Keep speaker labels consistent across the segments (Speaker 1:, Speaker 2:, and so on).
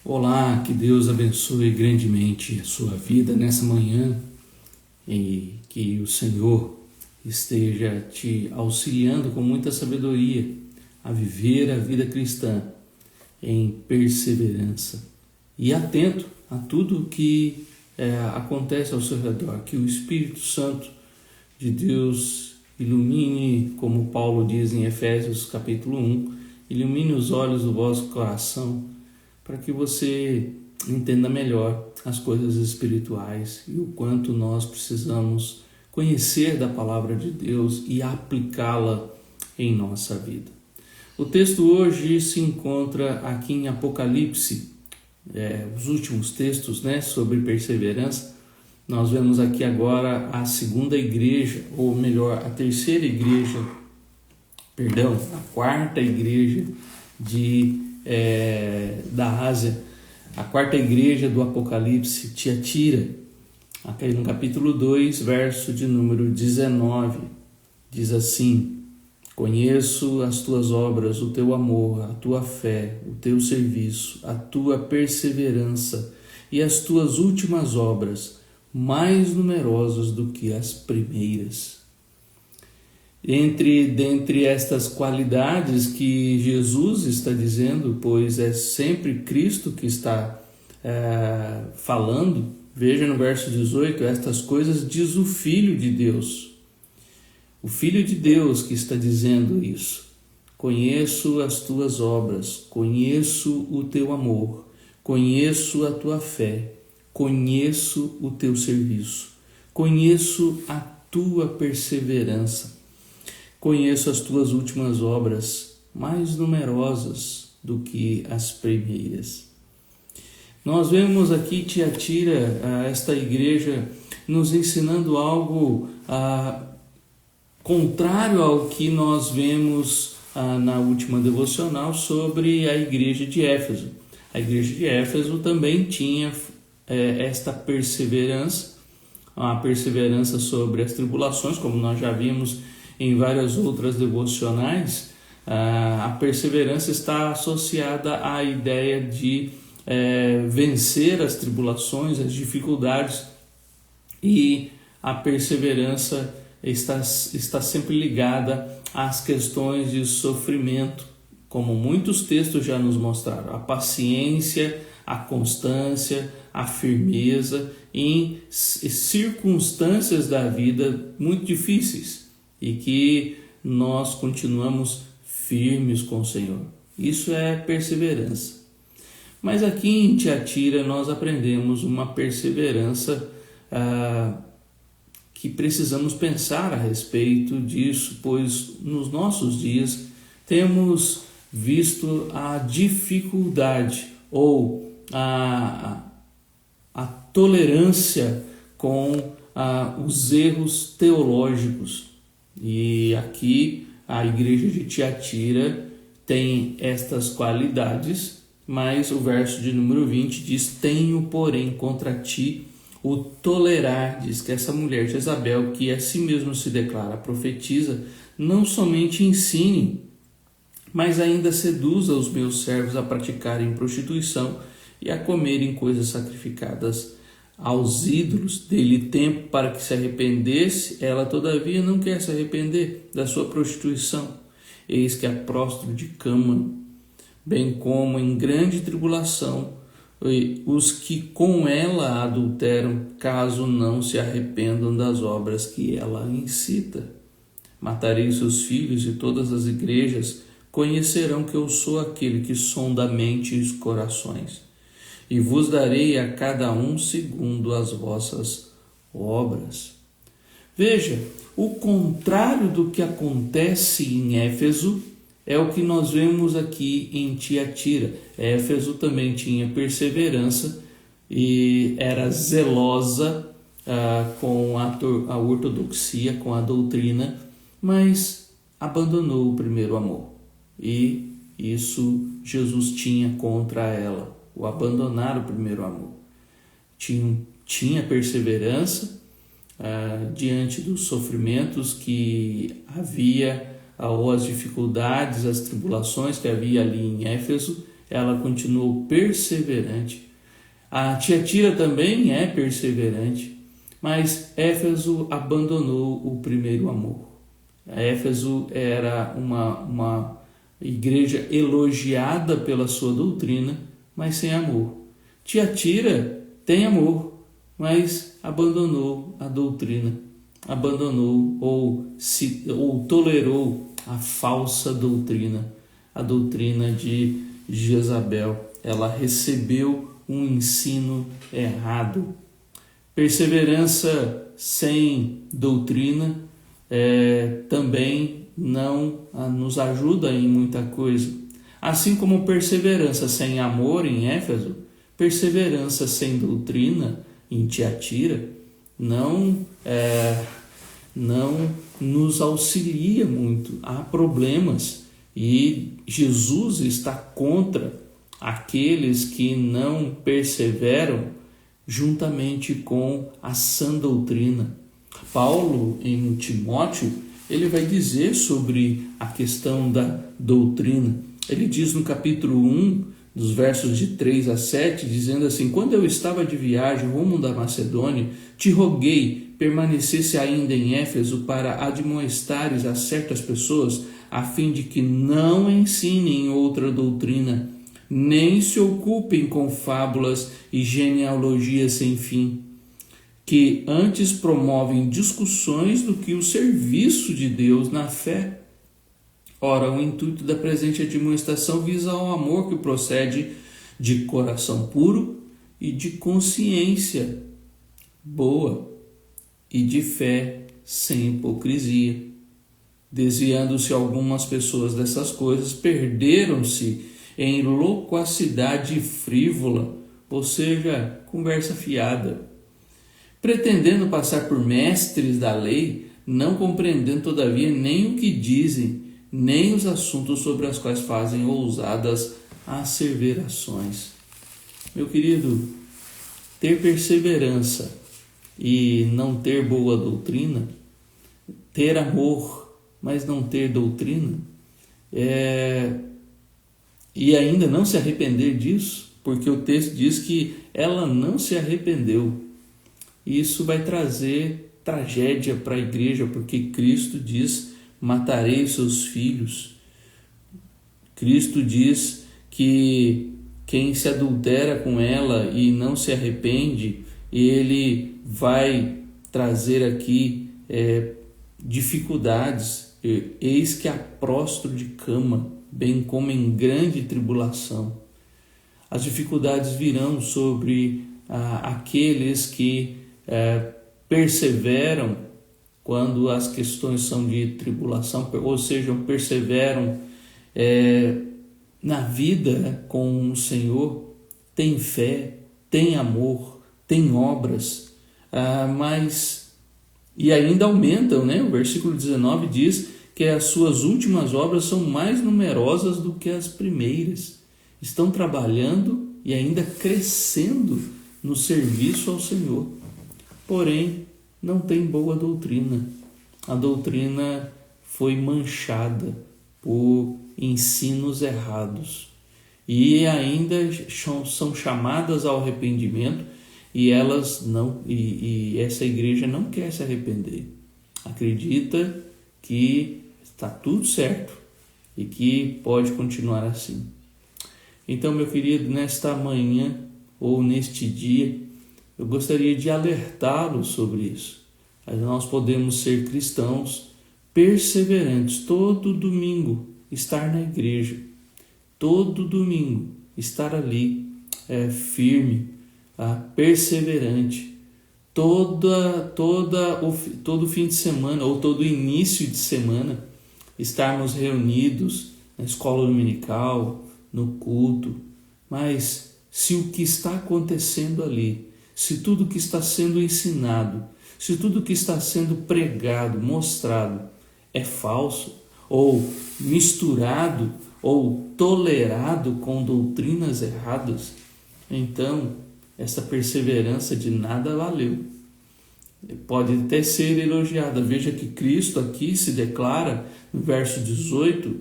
Speaker 1: Olá, que Deus abençoe grandemente a sua vida nessa manhã e que o Senhor esteja te auxiliando com muita sabedoria a viver a vida cristã em perseverança e atento a tudo que acontece ao seu redor, que o Espírito Santo de Deus ilumine, como Paulo diz em Efésios capítulo 1, ilumine os olhos do vosso coração, para que você entenda melhor as coisas espirituais e o quanto nós precisamos conhecer da palavra de Deus e aplicá-la em nossa vida. O texto hoje se encontra aqui em Apocalipse, os últimos textos, sobre perseverança. Nós vemos aqui agora a segunda igreja, ou melhor, a terceira igreja, a quarta igreja da Ásia, a quarta igreja do Apocalipse, Tiatira, aqui no capítulo 2, verso de número 19, diz assim: conheço as tuas obras, o teu amor, a tua fé, o teu serviço, a tua perseverança e as tuas últimas obras, mais numerosas do que as primeiras. Dentre estas qualidades que Jesus está dizendo, pois é sempre Cristo que está falando, veja no verso 18, estas coisas diz o Filho de Deus. O Filho de Deus que está dizendo isso. Conheço as tuas obras, conheço o teu amor, conheço a tua fé, conheço o teu serviço, conheço a tua perseverança. Conheço as tuas últimas obras, mais numerosas do que as primeiras. Nós vemos aqui Tiatira, esta igreja, nos ensinando algo contrário ao que nós vemos na última devocional sobre a igreja de Éfeso. A igreja de Éfeso também tinha esta perseverança, a perseverança sobre as tribulações, como nós já vimos em várias outras devocionais. A perseverança está associada à ideia de vencer as tribulações, as dificuldades, e a perseverança está sempre ligada às questões de sofrimento, como muitos textos já nos mostraram, a paciência, a constância, a firmeza em circunstâncias da vida muito difíceis, e que nós continuamos firmes com o Senhor. Isso é perseverança. Mas aqui em Tiatira nós aprendemos uma perseverança que precisamos pensar a respeito disso, pois nos nossos dias temos visto a dificuldade ou a tolerância com os erros teológicos. E aqui a igreja de Tiatira tem estas qualidades, mas o verso de número 20 diz: tenho, porém, contra ti o tolerar, diz que essa mulher Jezabel, que a si mesma se declara profetiza, não somente ensine, mas ainda seduza os meus servos a praticarem prostituição e a comerem coisas sacrificadas aos ídolos. Dei-lhe tempo para que se arrependesse, ela todavia não quer se arrepender da sua prostituição. Eis que a próstro de cama, bem como em grande tribulação, os que com ela adulteram, caso não se arrependam das obras que ela incita. Matarei seus filhos, e todas as igrejas conhecerão que eu sou aquele que sonda a mente e os corações, e vos darei a cada um segundo as vossas obras. Veja, o contrário do que acontece em Éfeso é o que nós vemos aqui em Tiatira. Éfeso também tinha perseverança e era zelosa com a ortodoxia, com a doutrina, mas abandonou o primeiro amor. E isso Jesus tinha contra ela, o abandonar o primeiro amor. Tinha perseverança diante dos sofrimentos que havia, ou as dificuldades, as tribulações que havia ali em Éfeso, ela continuou perseverante. A Tiatira também é perseverante, mas Éfeso abandonou o primeiro amor. Éfeso era uma igreja elogiada pela sua doutrina, mas sem amor. Tiatira tem amor, mas abandonou a doutrina, abandonou ou tolerou a falsa doutrina, a doutrina de Jezabel. Ela recebeu um ensino errado. Perseverança sem doutrina também não nos ajuda em muita coisa. Assim como perseverança sem amor em Éfeso, perseverança sem doutrina em Tiatira não nos auxilia muito. Há problemas e Jesus está contra aqueles que não perseveram juntamente com a sã doutrina. Paulo, em Timóteo, ele vai dizer sobre a questão da doutrina. Ele diz no capítulo 1, dos versos de 3 a 7, dizendo assim: quando eu estava de viagem rumo da Macedônia, te roguei permanecesse ainda em Éfeso para admoestares a certas pessoas, a fim de que não ensinem outra doutrina, nem se ocupem com fábulas e genealogias sem fim, que antes promovem discussões do que o serviço de Deus na fé. Ora, o intuito da presente admoestação visa ao amor que procede de coração puro e de consciência boa e de fé sem hipocrisia. Desviando-se algumas pessoas dessas coisas, perderam-se em loquacidade frívola, ou seja, conversa fiada, pretendendo passar por mestres da lei, não compreendendo todavia nem o que dizem, nem os assuntos sobre os quais fazem ousadas asseverações. Meu querido, ter perseverança e não ter boa doutrina, ter amor, mas não ter doutrina, e ainda não se arrepender disso, porque o texto diz que ela não se arrependeu. Isso vai trazer tragédia para a igreja, porque Cristo diz: matarei seus filhos. Cristo diz que quem se adultera com ela e não se arrepende, ele vai trazer aqui dificuldades. Eis que aprostro de cama, bem como em grande tribulação. As dificuldades virão sobre aqueles que perseveram quando as questões são de tribulação, ou seja, perseveram na vida com o Senhor, tem fé, tem amor, tem obras, e ainda aumentam, né? O versículo 19 diz que as suas últimas obras são mais numerosas do que as primeiras. Estão trabalhando e ainda crescendo no serviço ao Senhor. Porém, não tem boa doutrina. A doutrina foi manchada por ensinos errados. E ainda são chamadas ao arrependimento e essa igreja não quer se arrepender. Acredita que está tudo certo e que pode continuar assim. Então, meu querido, nesta manhã ou neste dia, eu gostaria de alertá-lo sobre isso. Nós podemos ser cristãos perseverantes, todo domingo estar na igreja, todo domingo estar ali firme, perseverante, todo fim de semana ou todo início de semana estarmos reunidos na escola dominical, no culto. Mas se o que está acontecendo ali, se tudo que está sendo ensinado, se tudo que está sendo pregado, mostrado é falso, ou misturado, ou tolerado com doutrinas erradas, então essa perseverança de nada valeu. Pode até ser elogiada. Veja que Cristo aqui se declara, no verso 18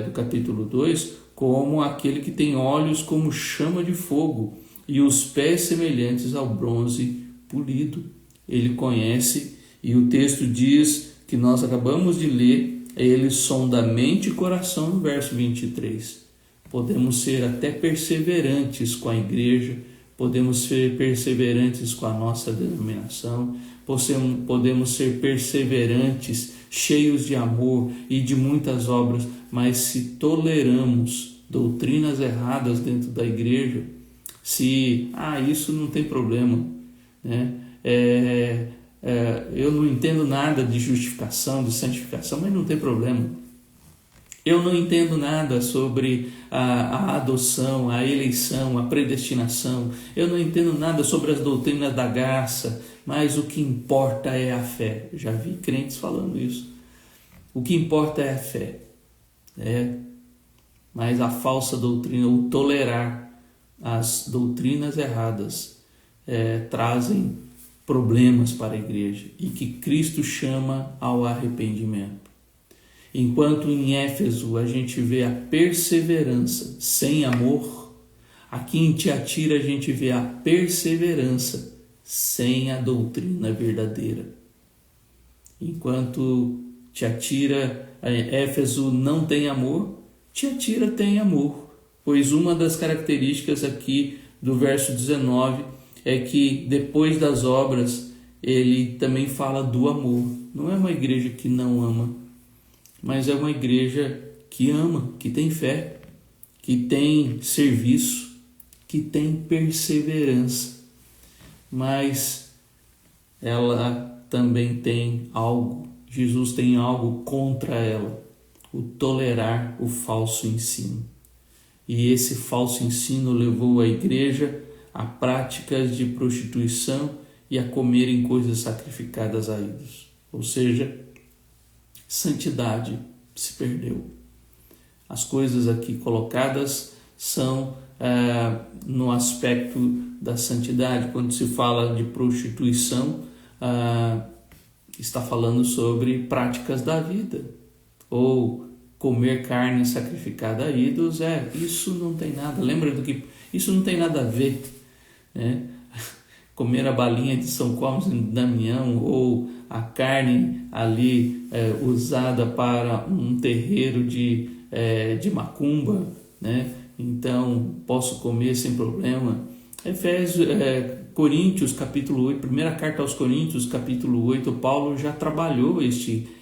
Speaker 1: do capítulo 2, como aquele que tem olhos como chama de fogo e os pés semelhantes ao bronze polido. Ele conhece, e o texto diz que nós acabamos de ler, ele sonda mente e coração no verso 23. Podemos ser até perseverantes com a igreja, podemos ser perseverantes com a nossa denominação, podemos ser perseverantes, cheios de amor e de muitas obras, mas se toleramos doutrinas erradas dentro da igreja, se, isso não tem problema, né? Eu não entendo nada de justificação, de santificação, mas não tem problema. Eu não entendo nada sobre a adoção, a eleição, a predestinação. Eu não entendo nada sobre as doutrinas da graça, mas o que importa é a fé. Já vi crentes falando isso. O que importa é a fé. Mas a falsa doutrina, o tolerar as doutrinas erradas, trazem problemas para a igreja e que Cristo chama ao arrependimento. Enquanto em Éfeso a gente vê a perseverança sem amor, aqui em Tiatira a gente vê a perseverança sem a doutrina verdadeira. Enquanto Éfeso não tem amor, Tiatira tem amor, pois uma das características aqui do verso 19 é que depois das obras ele também fala do amor. Não é uma igreja que não ama, mas é uma igreja que ama, que tem fé, que tem serviço, que tem perseverança. Mas ela também tem algo, Jesus tem algo contra ela, o tolerar o falso ensino. E esse falso ensino levou a igreja a práticas de prostituição e a comerem coisas sacrificadas a ídolos. Ou seja, santidade se perdeu. As coisas aqui colocadas são no aspecto da santidade. Quando se fala de prostituição, está falando sobre práticas da vida. Ou comer carne sacrificada a ídolos, isso não tem nada. Lembra do que isso não tem nada a ver, né? Comer a balinha de São Cosme e Damião ou a carne ali usada para um terreiro de macumba, né? Então posso comer sem problema. Coríntios capítulo 8, primeira carta aos Coríntios capítulo 8, Paulo já trabalhou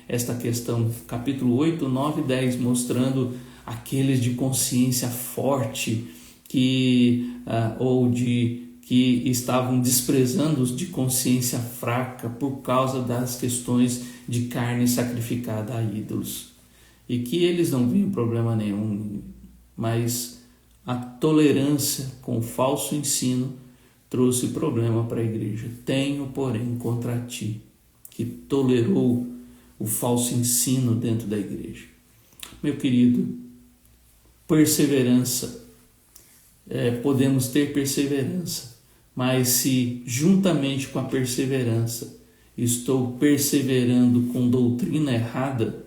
Speaker 1: esta questão, capítulo 8, 9 e 10, mostrando aqueles de consciência forte que estavam desprezando os de consciência fraca por causa das questões de carne sacrificada a ídolos. E que eles não viam problema nenhum, mas a tolerância com o falso ensino trouxe problema para a igreja. Tenho, porém, contra ti, que tolerou o falso ensino dentro da igreja. Meu querido, perseverança, podemos ter perseverança, mas se juntamente com a perseverança estou perseverando com doutrina errada,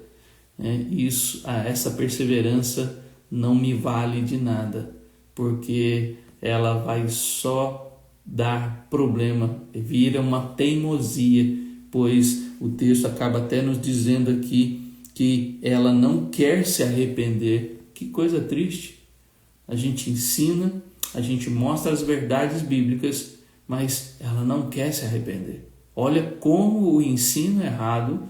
Speaker 1: essa perseverança não me vale de nada, porque ela vai só dar problema, vira uma teimosia, pois o texto acaba até nos dizendo aqui que ela não quer se arrepender. Que coisa triste! A gente ensina, a gente mostra as verdades bíblicas, mas ela não quer se arrepender. Olha como o ensino errado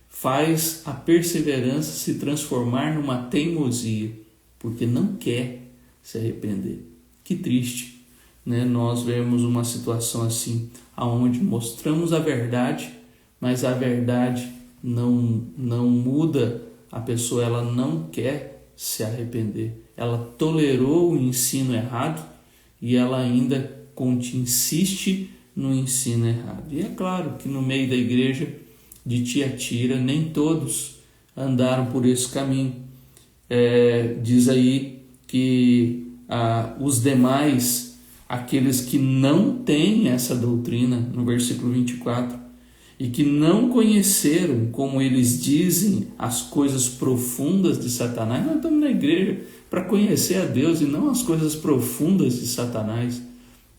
Speaker 1: faz a perseverança se transformar numa teimosia, porque não quer se arrepender. Que triste, né? Nós vemos uma situação assim, onde mostramos a verdade, mas a verdade não muda a pessoa, ela não quer se arrepender. Ela tolerou o ensino errado e ela ainda insiste no ensino errado. E é claro que no meio da igreja de Tiatira, nem todos andaram por esse caminho. Diz aí que os demais, aqueles que não têm essa doutrina, no versículo 24, e que não conheceram, como eles dizem, as coisas profundas de Satanás. Nós estamos na igreja, para conhecer a Deus e não as coisas profundas de Satanás.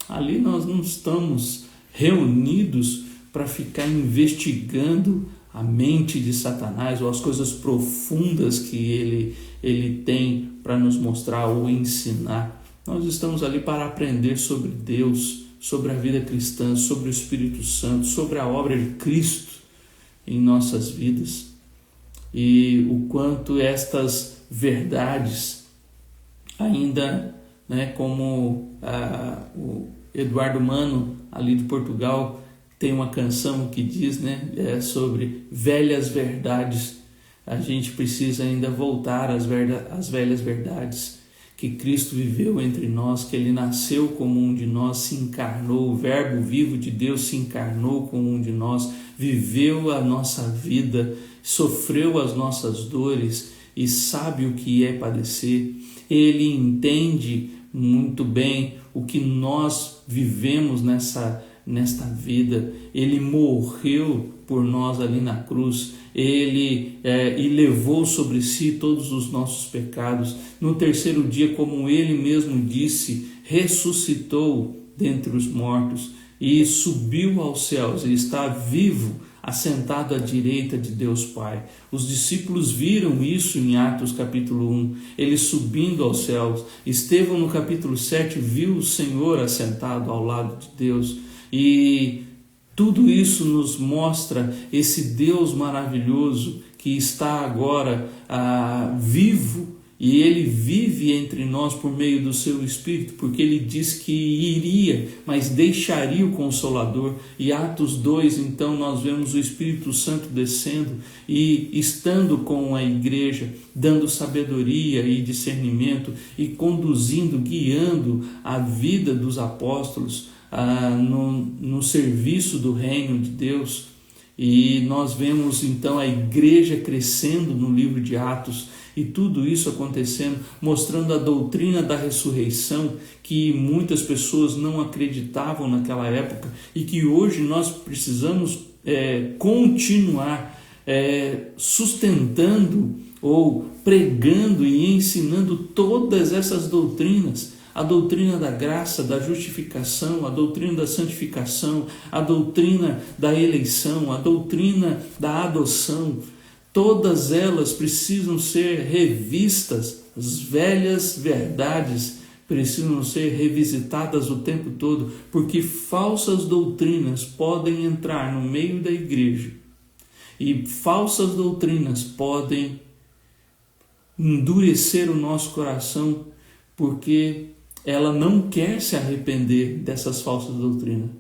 Speaker 1: Ali nós não estamos reunidos para ficar investigando a mente de Satanás ou as coisas profundas que ele tem para nos mostrar ou ensinar. Nós estamos ali para aprender sobre Deus, sobre a vida cristã, sobre o Espírito Santo, sobre a obra de Cristo em nossas vidas. E o quanto estas verdades ainda, como o Eduardo Mano, ali de Portugal, tem uma canção que diz, sobre velhas verdades. A gente precisa ainda voltar às velhas verdades, que Cristo viveu entre nós, que Ele nasceu como um de nós, se encarnou, o Verbo vivo de Deus se encarnou como um de nós, viveu a nossa vida, sofreu as nossas dores e sabe o que é padecer. Ele entende muito bem o que nós vivemos nesta vida. Ele morreu por nós ali na cruz, Ele e levou sobre si todos os nossos pecados. No terceiro dia, como Ele mesmo disse, ressuscitou dentre os mortos e subiu aos céus e está vivo, assentado à direita de Deus Pai. Os discípulos viram isso em Atos capítulo 1, ele subindo aos céus. Estevão no capítulo 7 viu o Senhor assentado ao lado de Deus. E tudo isso nos mostra esse Deus maravilhoso que está agora vivo, e Ele vive entre nós por meio do seu Espírito, porque Ele diz que iria, mas deixaria o Consolador. E Atos 2, então, nós vemos o Espírito Santo descendo e estando com a igreja, dando sabedoria e discernimento e conduzindo, guiando a vida dos apóstolos no serviço do reino de Deus. E nós vemos então a igreja crescendo no livro de Atos, e tudo isso acontecendo, mostrando a doutrina da ressurreição, que muitas pessoas não acreditavam naquela época e que hoje nós precisamos continuar sustentando ou pregando e ensinando todas essas doutrinas. A doutrina da graça, da justificação, a doutrina da santificação, a doutrina da eleição, a doutrina da adoção, todas elas precisam ser revistas. As velhas verdades precisam ser revisitadas o tempo todo, porque falsas doutrinas podem entrar no meio da igreja e falsas doutrinas podem endurecer o nosso coração, porque ela não quer se arrepender dessas falsas doutrinas.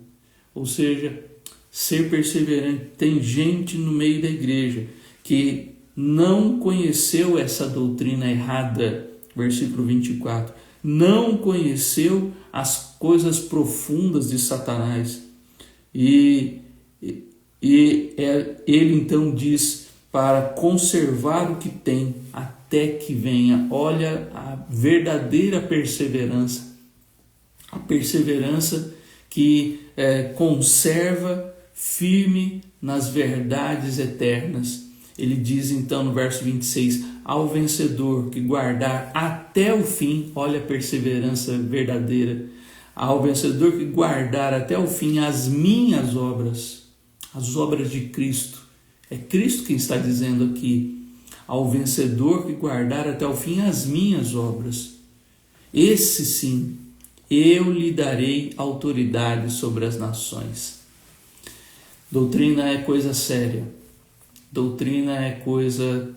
Speaker 1: Ou seja, ser perseverante. Tem gente no meio da igreja que não conheceu essa doutrina errada, versículo 24, não conheceu as coisas profundas de Satanás. E ele então diz para conservar o que tem até que venha. Olha a verdadeira perseverança, a perseverança que conserva firme nas verdades eternas. Ele diz então no verso 26, ao vencedor que guardar até o fim, olha a perseverança verdadeira, ao vencedor que guardar até o fim as minhas obras, as obras de Cristo. É Cristo quem está dizendo aqui, ao vencedor que guardar até o fim as minhas obras, esse sim, eu lhe darei autoridade sobre as nações. Doutrina é coisa séria. Doutrina é coisa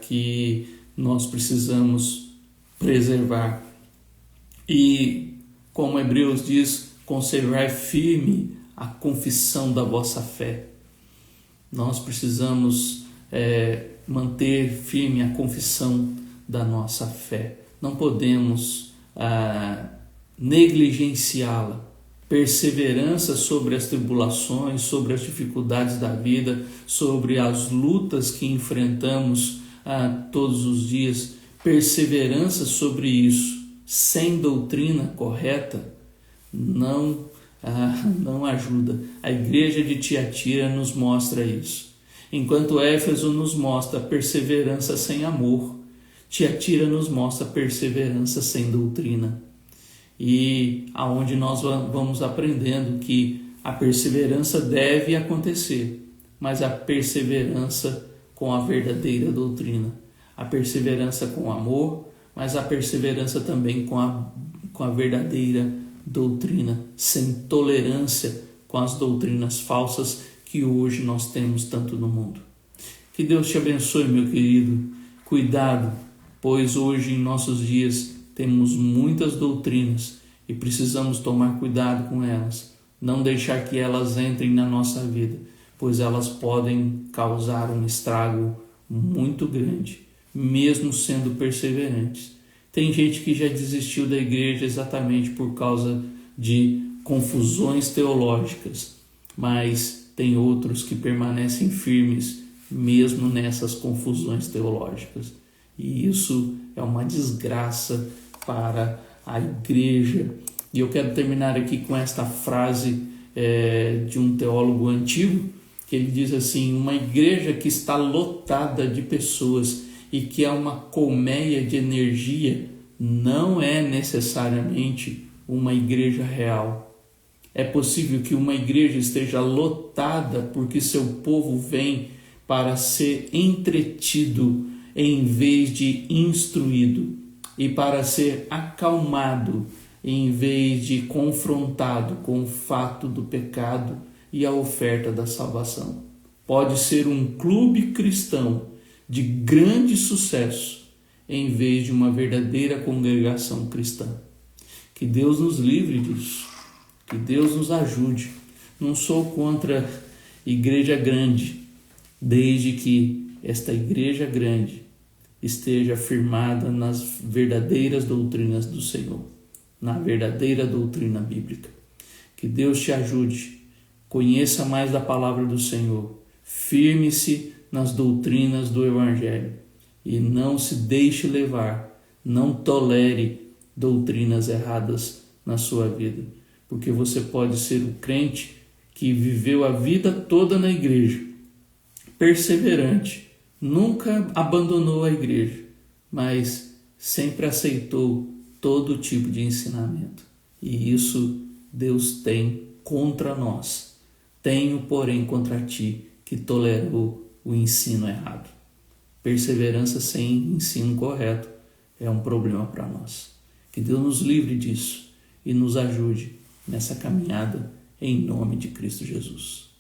Speaker 1: que nós precisamos preservar. E, como Hebreus diz, conservar firme a confissão da vossa fé. Nós precisamos manter firme a confissão da nossa fé. Não podemos negligenciá-la. Perseverança sobre as tribulações, sobre as dificuldades da vida, sobre as lutas que enfrentamos todos os dias. Perseverança sobre isso, sem doutrina correta, não ajuda. A igreja de Tiatira nos mostra isso. Enquanto Éfeso nos mostra perseverança sem amor, Tiatira nos mostra perseverança sem doutrina. E aonde nós vamos aprendendo que a perseverança deve acontecer, mas a perseverança com a verdadeira doutrina. A perseverança com amor, mas a perseverança também com a verdadeira doutrina, sem tolerância com as doutrinas falsas que hoje nós temos tanto no mundo. Que Deus te abençoe, meu querido. Cuidado, pois hoje em nossos dias temos muitas doutrinas e precisamos tomar cuidado com elas. Não deixar que elas entrem na nossa vida, pois elas podem causar um estrago muito grande, mesmo sendo perseverantes. Tem gente que já desistiu da igreja exatamente por causa de confusões teológicas, mas tem outros que permanecem firmes mesmo nessas confusões teológicas. E isso é uma desgraça para a igreja. E eu quero terminar aqui com esta frase de um teólogo antigo, que ele diz assim: uma igreja que está lotada de pessoas e que é uma colmeia de energia não é necessariamente uma igreja real. É possível que uma igreja esteja lotada porque seu povo vem para ser entretido em vez de instruído, e para ser acalmado em vez de confrontado com o fato do pecado e a oferta da salvação. Pode ser um clube cristão de grande sucesso em vez de uma verdadeira congregação cristã. Que Deus nos livre disso. Que Deus nos ajude. Não sou contra igreja grande, desde que esta igreja grande esteja firmada nas verdadeiras doutrinas do Senhor, na verdadeira doutrina bíblica. Que Deus te ajude. Conheça mais da palavra do Senhor. Firme-se nas doutrinas do Evangelho e não se deixe levar. Não tolere doutrinas erradas na sua vida, porque você pode ser o crente que viveu a vida toda na igreja, perseverante, nunca abandonou a igreja, mas sempre aceitou todo tipo de ensinamento. E isso Deus tem contra nós. Tenho, porém, contra ti, que tolerou o ensino errado. Perseverança sem ensino correto é um problema para nós. Que Deus nos livre disso e nos ajude nessa caminhada em nome de Cristo Jesus.